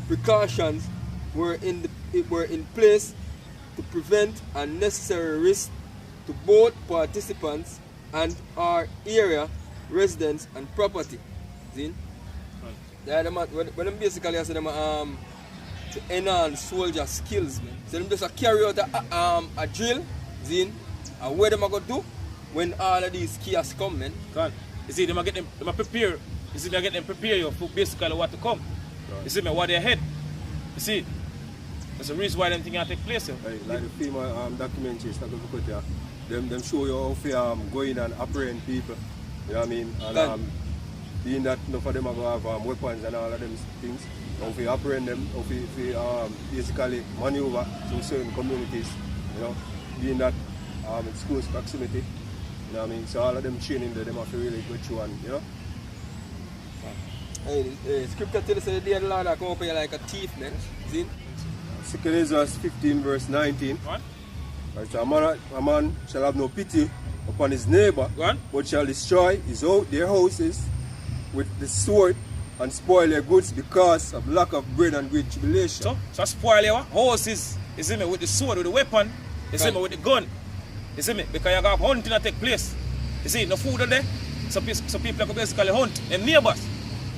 precautions were in place to prevent unnecessary risk to both participants and our area residents and property. See? Yeah, when them basically say them to enhance soldier skills, man. So them just carry out a drill, see? And where them are going to do when all of these chaos come, man. You see, them prepare. You see, they get them prepare you for basically what to come. You see me, what they ahead. You see, that's the reason why them things take place. Like the FEMA documentaries that we put there, them show you how to go in and apprehend people. You know what I mean? And being that enough of them are going to have weapons and all of them things, how to apprehend them, how to basically maneuver through certain communities. You know, being that it's close proximity. You know what I mean? So all of them training there, them have to really go through and, you know. Hey, scripture tells us that the day of the Lord come up here like a thief, man. See? 2 Ezra 15 verse 19. What? Right, so a man shall have no pity upon his neighbor, but shall destroy their houses with the sword and spoil their goods because of lack of bread and great tribulation. So spoil your houses, you see me, with the sword, with the weapon, you see me, with the gun. You see me, because you have hunting that take place. You see, no food there, so people can basically hunt them neighbors.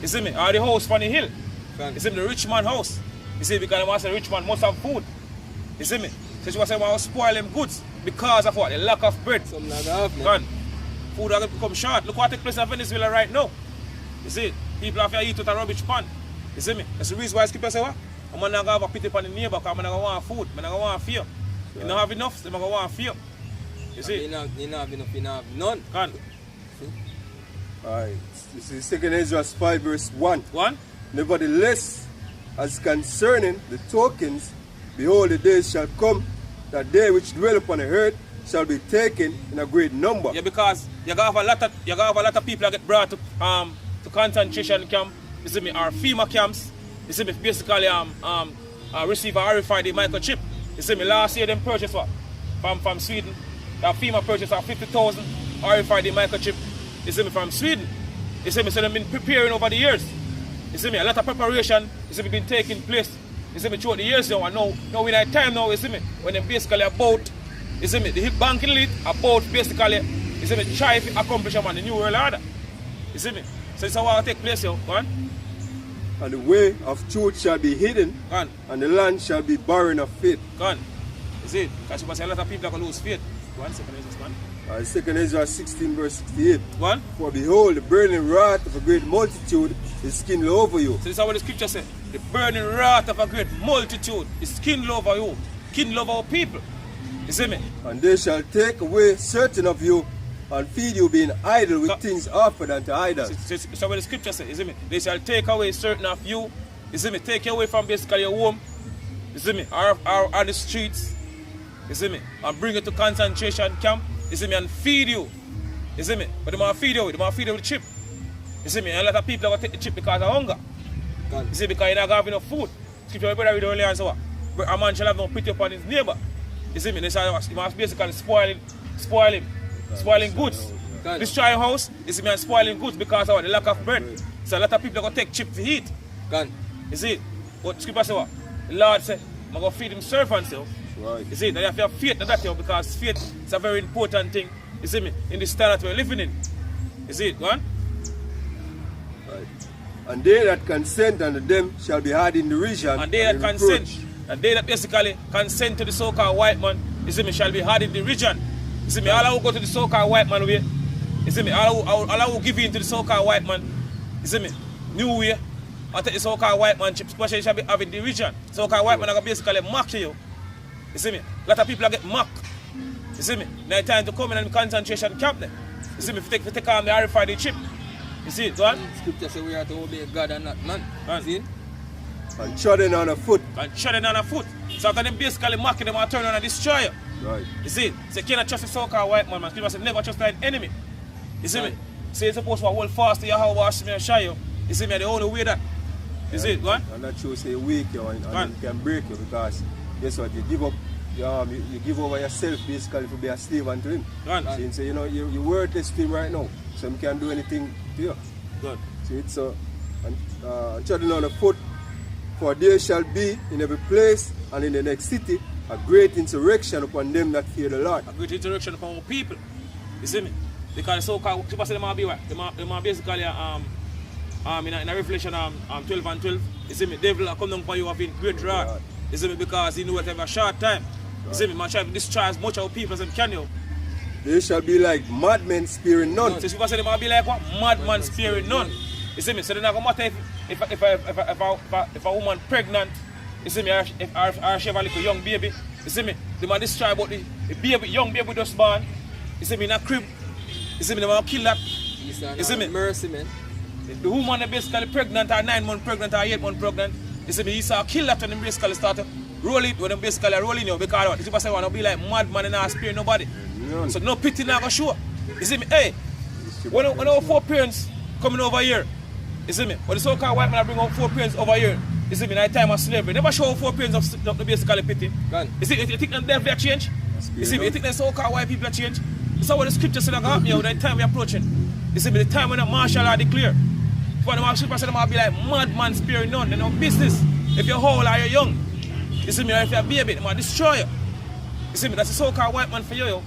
You see me, or the house from the hill. You see me, the rich man house. You see, because the rich man must have food. You see me? So she was saying, want to spoil them goods because of what? The lack of bread. Something like that, man. Food are going to become short. Look what takes place in Venezuela right now. You see, people have to eat with a rubbish pan. You see me? That's the reason why Skipper say what? I'm not going to have a pity upon the neighbor because I'm not going to want food. I'm not going to want fear. You don't have enough, so I'm going to want fear. You see? You don't have enough, you don't have none. Alright, this is 2 Ezra 5 verse 1. 1. Nevertheless, as concerning the tokens, behold, the days shall come that they which dwell upon the earth shall be taken in a great number. Yeah, because you have a lot of people that get brought to concentration camp. You see me, or FEMA camps. You see me, basically receive a RFID microchip. You see me, last year them purchased what? From Sweden. That FEMA purchased a 50,000 RFID microchip. You see me, from Sweden. You see me, so they've been preparing over the years. You see me, a lot of preparation, you see me, been taking place. You see me, throughout the years now, and now in that time now, you see me, when they basically about, you see me, the hit banking elite about basically, you see me, try to accomplish them on the new world order. You see me? So it's how it take place here, go on. And the way of truth shall be hidden, and the land shall be barren of faith. Go on. You see, because you must say a lot of people are going to lose faith. Go on, second is one. 2 Ezra 16 verse 68. One. For behold, the burning wrath of a great multitude is kindled over you. So this is what the scripture says. The burning wrath of a great multitude is kindled over you. Kindled over our people. You see me? And they shall take away certain of you and feed you being idle with things offered unto idols. So what the scripture says, you see me? They shall take away certain of you. You see me? Take you away from basically your home. You see me? Or on the streets. You see me? And bring you to concentration camp. You see me, and feed you. You see me? But they want to feed you with chip. You see me? And a lot of people are going to take the chip because of hunger. You see, because you're not going to have enough food. Scripture, my brother read earlier and so what? A man shall have no pity upon his neighbor. You see me? They say he must basically spoiling goods. Destroying house, you see me, and spoiling goods because of the lack of bread. So a lot of people are going to take chip to eat. You see? But Scripture say what? The Lord said, I'm going to feed him servants. Right. You see, now you have to have faith in that, because faith is a very important thing, you see me, in this time that we're living in. You see it, go on? Right. And they that consent unto them shall be had in derision. And they that consent, and they that basically consent to the so-called white man, you see me, shall be had in derision. You see me, all who go to the so-called white man way, you see me, all who give in to the so-called white man, you see me, new way, and take the so-called white man chips, especially shall be having derision. So-called white man are going to basically mock you. You see me? A lot of people are getting mocked. You see me? Now it's time to come in and concentration camp there. You see me? If you take on the RFID chip. You see it, go Scripture says we are to obey God and not man. See it? And treading on a foot. And treading on a foot. So after them basically mocking them and turn on and destroy you. Right. You see it? So you cannot trust the so-called white man. Scripture says never trust an enemy. You see me? So you're supposed to hold fast to your how wash me and show you. You see me? The only way that. You see it, go on? And that shows say weak you and it can break you because guess what? You give up. You give over yourself basically to be a slave unto him. So say, you know, you're worthless to him right now. So he can't do anything to you. Good. See it? So, and treading on the foot For there shall be in every place and in the next city a great insurrection upon them that fear the Lord. A great insurrection upon our people. You see me? Because so-called people say they might be what? They might basically in a Revelation 12 and 12. You see me? Devil will come down for you having great wrath. You see me? Because he knew it have a short time. You see me? Man try to destroy as much of our people as they can. You. They shall be like madmen sparing none. So people say they might be like what? Madman sparing none. You see me? So then I go matter if a woman pregnant, you see me, or she have a little young baby, you see me, they might destroy about the baby, young baby just born, you see me, in a crib, you see me, they might kill that, you see me? Mercy, man. The woman is basically pregnant, or 9 months pregnant, or 8 months pregnant, you see me, he saw kill that when they basically start to roll it, when they basically rolling you, because what? The people say, want to be like madman and not spare nobody. None. So no pity not go show. You see me, hey, when our 4 parents coming over here, you see me, when the so-called white man bring out 4 parents over here, you see me, in the time of slavery, never show 4 parents of the basically pity. You see, you think that devil have changed? You see me, you think that so-called white people have changed? That's what the scripture said that happen here with the time we're approaching. You see me, the time when the Marshal are declared. For the scripture said they might be like madman sparing none, they know business. If you're old or you're young, you see me, or if you're a baby, they might destroy you. You see me, that's the so-called white man for you.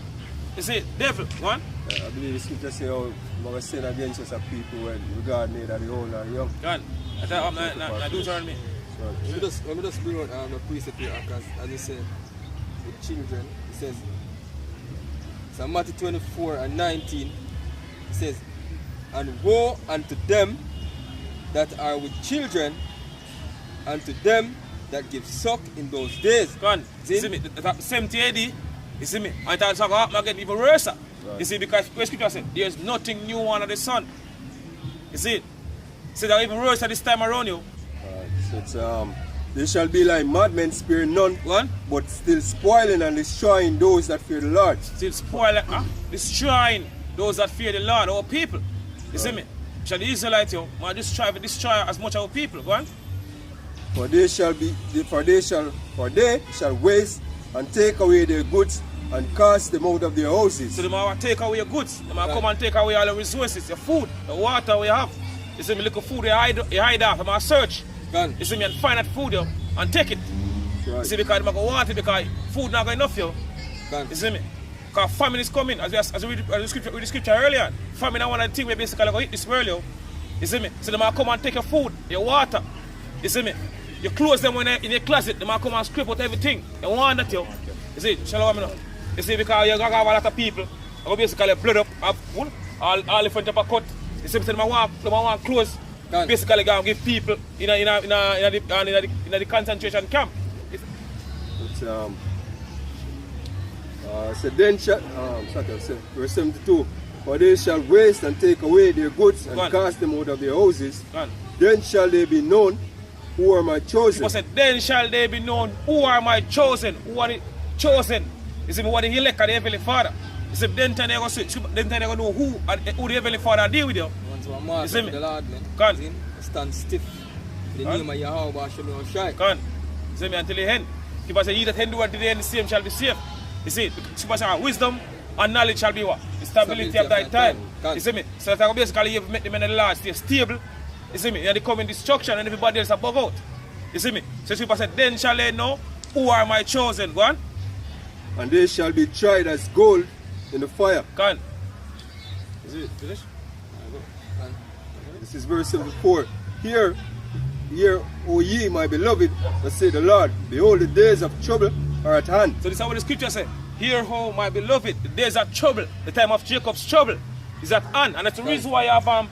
You see, devil, one. I believe the scripture say how we sin against us people when regard me that the old and young. Gone. I thought I do turn me. Let me just bring out a precept here, because as you said, with children, it says, so Matthew 24 and 19, it says, and woe unto them that are with children, and to them that give suck in those days. Gone. You see me, 70 AD, you see me, I thought it's going to get even worse. You see, because the scripture said, there's nothing new under the sun. You see it? So they're even worse at this time around you. So it's, they shall be like madmen sparing none, One, but still spoiling and destroying those that fear the Lord. still spoiling, destroying those that fear the Lord, our people. You see me? Shall the Israelites, you might destroy as much of our people. Go on. For they shall waste and take away their goods and cast them out of their houses. So they might take away your goods. They might come and take away all the resources, your food, the water we have. You see me, little food you hide off. I might search. You see me, and find that food yo, and take it. Right. You see, because they might go want it because food not got enough yo. You see me? Because famine is coming, as we read the scripture earlier. Famine is one of the things we basically go hit this world yo. You see me? So they might come and take your food, your water. You see me? You close them when in your closet, they might come and scrape out everything. They want that yo. You see, shall I know? You see, because you have a lot of people, I basically blood up, all the front of a cut. You see, they want clothes, basically go and give people in the concentration camp. It's, so then shall, verse 72, for they shall waste and take away their goods and cast them out of their houses. Then shall they be known who are my chosen. People said, then shall they be known who are my chosen, who are the chosen. You see, what the elect of the Heavenly Father. You see, then they're going to know who the Heavenly Father deal with you. You see me? The Lord, man. Stand stiff. The name of Yahweh shall not shy. You see me until the end. People say, he that end until the end, the same shall be saved. You see, people say, wisdom and knowledge shall be what? The stability of thy time. You see me? So that basically you make the men of the Lord stay stable. You see me? And they come in destruction and everybody else above out. You see me? So people say, then shall they know who are my chosen. Go on. And they shall be tried as gold in the fire. Can. Is it finished? This is verse 74. Hear, O ye, my beloved, that say the Lord, behold, the days of trouble are at hand. So this is what the scripture says. Hear, O my beloved, the days of trouble, the time of Jacob's trouble is at hand. And that's the reason why you have a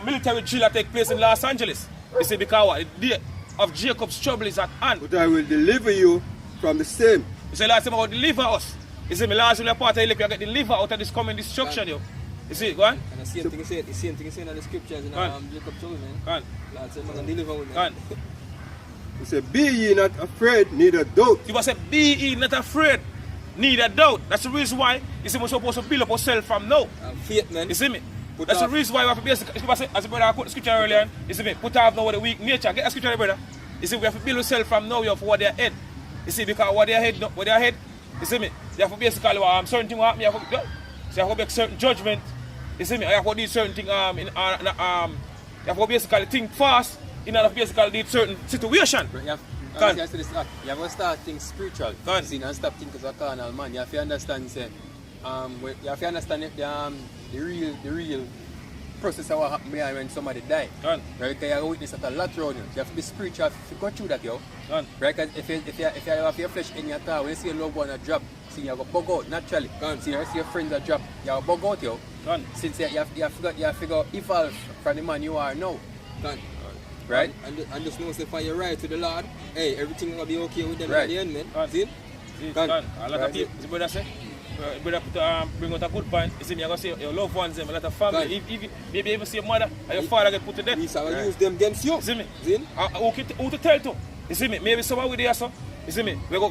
military drill that take place in Los Angeles. You see, because what? The day of Jacob's trouble is at hand. But I will deliver you from the same. You say, last time I will deliver us. You see, my last will part of the get delivered out of this coming destruction, yo. You see, go on. And the same thing you say, the same thing you say in the scriptures in Jacob's trouble, man. Go on. Lord said, man, deliver with Go on. He said, be ye not afraid, neither doubt. You must say, be ye not afraid, neither doubt. That's the reason why you see we're supposed to build up ourselves from now. Faith, man. You see me? That's the reason why we have to basically, as a brother I quote the scripture earlier, you see me, put off now with the weak nature. Get the scripture, brother. You see, we have to build ourselves from now for what they are head. You see, because what they are head, you see me, they have to basically certain things will happen, you have to make certain judgment. You see me, I have to do certain things You have to basically think fast in order to basically deal with certain situation. You have, Can. you have to start think spiritual. Can. See, and stop thinking as a carnal man. You have to understand, say, you have to understand the real process of what happens behind when somebody die. Can. Right? Because you have to witness that a lot around you. You have to be spiritual to go through that, yo. Can. Right? Because if you have your flesh in your car, when you see a loved one drop, see you go bug out naturally. Can. See you see your friends that drop, you have bug out, yo. Can. Since you have figure evolve from the man you are now. Can. Right? And just know say for your right to the Lord, hey, everything gonna be okay with them Right. at the end, man. Can. See? Can. A lot Right. of people, the brother say, brother bring out a good point. You see me, I go say your loved ones, them, a lot of family. If maybe even see your mother and your father get put to death. We shall Right. use them against you. You see me? See? Who to tell to? You see me? Maybe someone with there, so. You see me? We go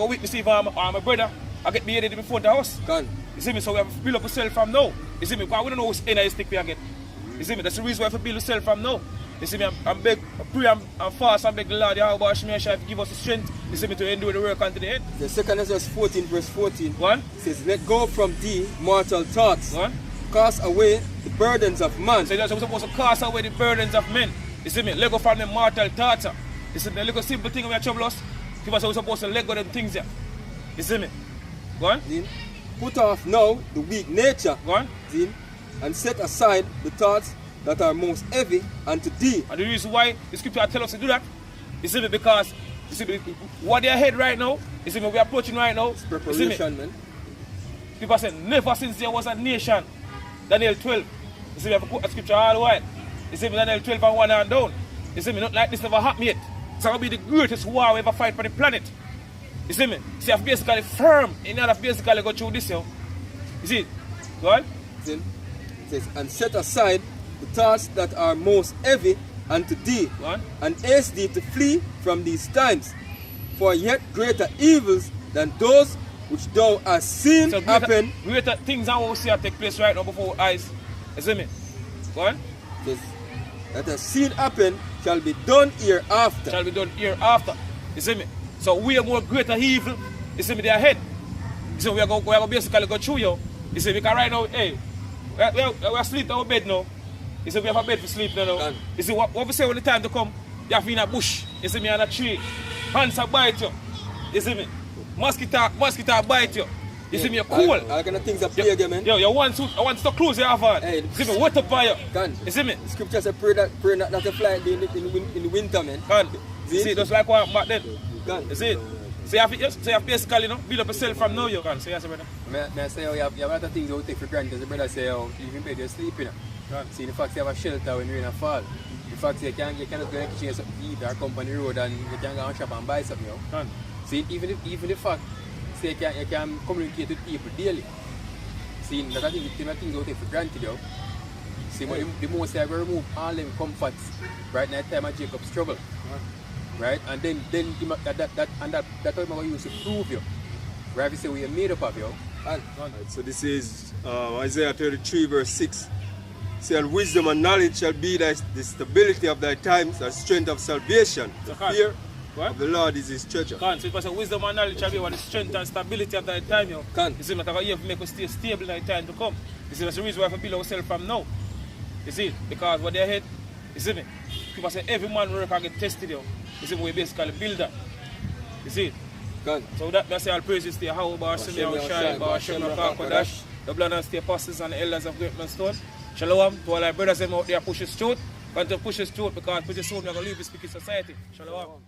witness if my brother I get beheaded before the house. Can. You see me? So we have to build up ourselves from now. You see me? Because we don't know which end of the stick we get. You see me? That's the reason why we have to build ourselves from now. You see me? I'm beg, I pray, I'm fast, I'm beg the Lord, Yahweh Shemeshah, to give us the strength. You see me? To endure the work unto the end. The 2 Ezra 14 verse 14 One, says, let go from thee mortal thoughts. one. Cast away the burdens of man. So that's we're supposed to cast away the burdens of men. You see me? Let go from the mortal thoughts. You see me? The little simple thing we are trouble us. People say we're supposed to let go of them things there. You see me? Go on. See? Put off now the weak nature. Go on. See? And set aside the thoughts that are most heavy unto thee. And the reason why the scripture tell us to do that, you see me, because you see me, what they ahead right now, you see me, we are approaching right now. It's You see me? preparation, man. People say never since there was a nation. Daniel 12. You see me, I have to put a scripture all the while. You see me, Daniel 12 and 1 and down. You see me, not like this never happened yet. It's going to be the greatest war we ever fight for the planet. You see me? See, I've basically firm in order to basically go through this, yo. You see? Go on. See? It says, and set aside the thoughts that are most heavy unto thee, Go on. and haste thee to flee from these times. For yet greater evils than those which thou hast seen So happen. greater things than what we see are take place right now before our eyes. You see me? Go on. Says, that has seen happen shall be done hereafter. Shall be done hereafter. You see me? So we are more greater evil. You see me? They are ahead. You see me? We are going to basically go through you. You see, because right now, hey, we are asleep in our bed now. You see, we have a bed to sleep now. Done. You see, what we say when the time to come, you have to be in a bush. You see me, on a tree. Hands are bite you. You see me? Mosquito bite you. You see me, you're cool. All kind of things are play again, man. Yo, you want to close your hand. Hey, You see me, wet up by you. Can. You see me? The scripture says pray not to fly in the winter, man. Can. You see, just like what back then. Can. You see it? So you have basically, build up yourself from now, you can. So yes, brother. I say you have a lot of things you take for granted. The brother say you even bed you sleep in. See the fact you have a shelter when rain fall. The fact you cannot go and chase something to eat or come on the road and you can go and shop and buy something. Can. See even the fact say you can communicate with people daily. See that I think things you take for granted. Yo. See the most I remove all them comforts right now time of Jacob's struggle. Right? And then that's what I'm going to use to prove you. Right? You say we are made up of you. Right, so this is Isaiah 33 verse 6. Say, and wisdom and knowledge shall be the stability of thy times, the strength of salvation. The fear of the Lord is his treasure. Can. So because wisdom and knowledge shall be what the strength and stability of that time, yo. Can. You see, that you have to make us stay stable in that time to come. You see, that's the reason why we have to build ourselves from now. You see, because what they're ahead, you see me? People say every man work and get tested, yo. You see, we basically build that. You see? Can. So that's all praises to Yahweh, Barashim, Shai, Barashim, Kodash, the blood and the apostles and the elders of Great Stone. Shalom to all our brothers and out there push his truth. Continue to push his truth because pretty soon we're going to leave this speaking society. Shalom.